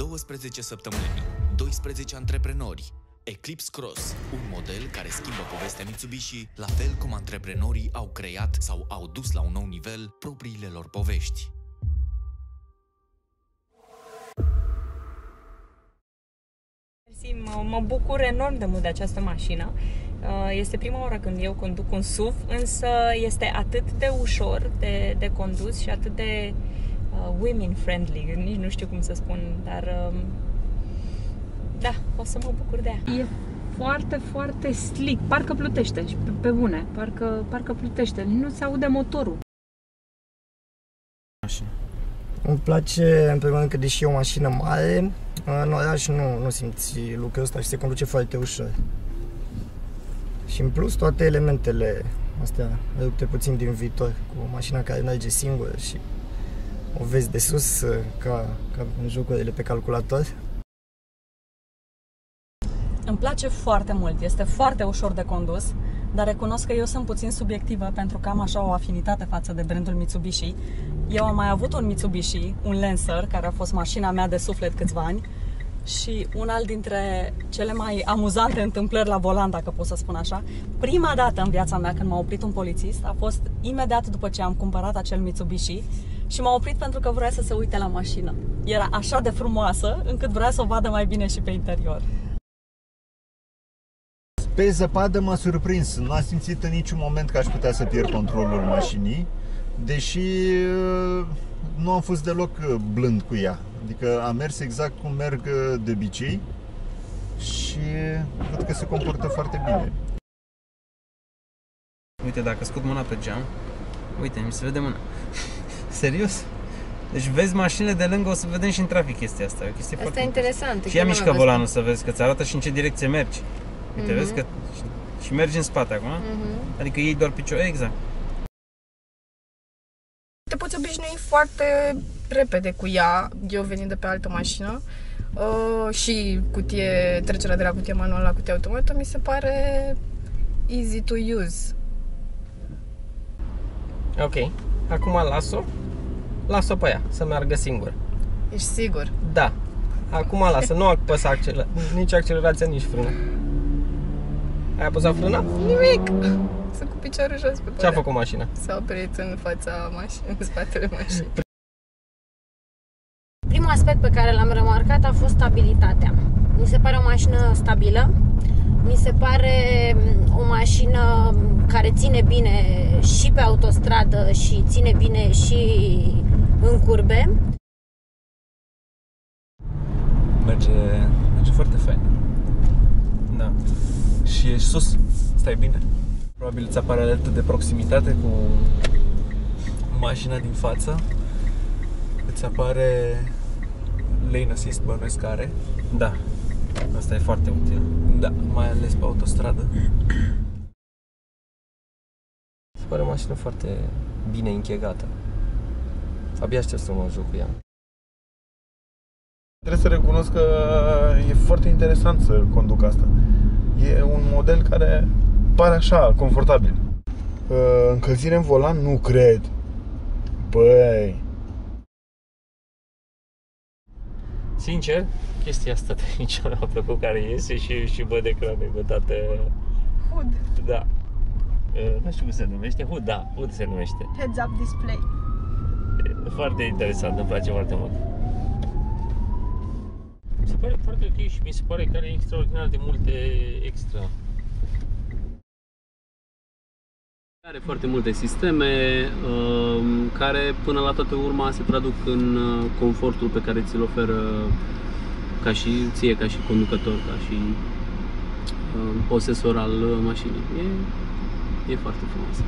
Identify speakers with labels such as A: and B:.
A: 12 săptămâni, 12 antreprenori. Eclipse Cross, un model care schimbă povestea Mitsubishi, la fel cum antreprenorii au creat sau au dus la un nou nivel propriile lor povești.
B: Mă bucur enorm de mult de această mașină. Este prima oară când eu conduc un SUV, însă este atât de ușor de condus și atât de women friendly, nici nu știu cum să spun, dar da, o să mă bucur de ea. E foarte, foarte slick, parcă plutește, pe bune, parcă plutește, nu se aude motorul.
C: Îmi place, în primul rând, că deși e o mașină mare, în oraș nu simți lucrul ăsta și se conduce foarte ușor. Și în plus, toate elementele astea rupte puțin din viitor, cu o mașină care merge singură și o vezi de sus ca în jocurile pe calculator.
B: Îmi place foarte mult, este foarte ușor de condus, dar recunosc că eu sunt puțin subiectivă pentru că am așa o afinitate față de brandul Mitsubishi. Eu am mai avut un Mitsubishi, un Lancer, care a fost mașina mea de suflet câțiva ani și una dintre cele mai amuzante întâmplări la volan, dacă pot să spun așa, prima dată în viața mea când m-a oprit un polițist a fost imediat după ce am cumpărat acel Mitsubishi și m-a oprit pentru că vrea să se uite la mașină. Era așa de frumoasă încât vrea să o vadă mai bine și pe interior.
D: Pe zăpadă m-a surprins, nu am simțit în niciun moment că aș putea să pierd controlul mașinii, deși nu am fost deloc blând cu ea. Adică am mers exact cum merg de obicei și văd că se comportă foarte bine.
E: Uite, dacă scot mâna pe geam, uite, mi se vede mâna. Serios? Deci vezi mașinile de lângă, o să vedem și în trafic chestia asta.
F: Asta e interesant.
E: Și ea mișcă volanul să vezi, că ți arată și în ce direcție mergi. Uite, vezi că și mergi în spate acum, adică iei doar picior, exact.
F: Te poți obișnui foarte repede cu ea, eu venind de pe altă mașină și trecerea de la cutie manuală la cutie automată mi se pare easy to use.
G: Ok, acum las-o pe ea, să meargă singură.
F: Ești sigur?
G: Da, acum lasă, nu apăsa nici accelerația, nici frână. Ai apăsat frâna?
F: Nimic! Sunt cu piciorul jos pe podea.
G: Ce a făcut mașina?
F: S-a oprit în fața mașinii, în spatele mașinii.
H: Primul aspect pe care l-am remarcat a fost stabilitatea. Mi se pare o mașină stabilă, mi se pare o mașină care ține bine și pe autostradă și ține bine și în curbe.
I: Merge foarte fain. Da. Și ești sus, stai bine. Probabil îți apare alertă de proximitate cu mașina din față. Îți apare lane assist, bănuiesc că are.
E: Da, asta e foarte util.
I: Da, mai ales pe autostradă.
G: Se pare o mașină foarte bine închegată. Abia aștept să mă joc cu ea.
D: Trebuie să recunosc că e foarte interesant să conduc asta. E un model care pare așa, confortabil. Încălzire în volan? Nu cred. Băi.
E: Sincer, chestia asta de nici nu mi-a plăcut, care iese și văd ecranul bătate.
F: HUD.
E: Da. Nu știu cum se numește. HUD, da, HUD se numește.
F: Heads up display.
E: Foarte interesant, îmi place foarte mult. Mi se pare foarte ok și mi se pare că are extraordinar de multe extra.
J: Are foarte multe sisteme care până la toată urma se traduc în confortul pe care ți-l oferă ca și ție, ca și conducător, ca și posesor al mașinii. E foarte frumoasă.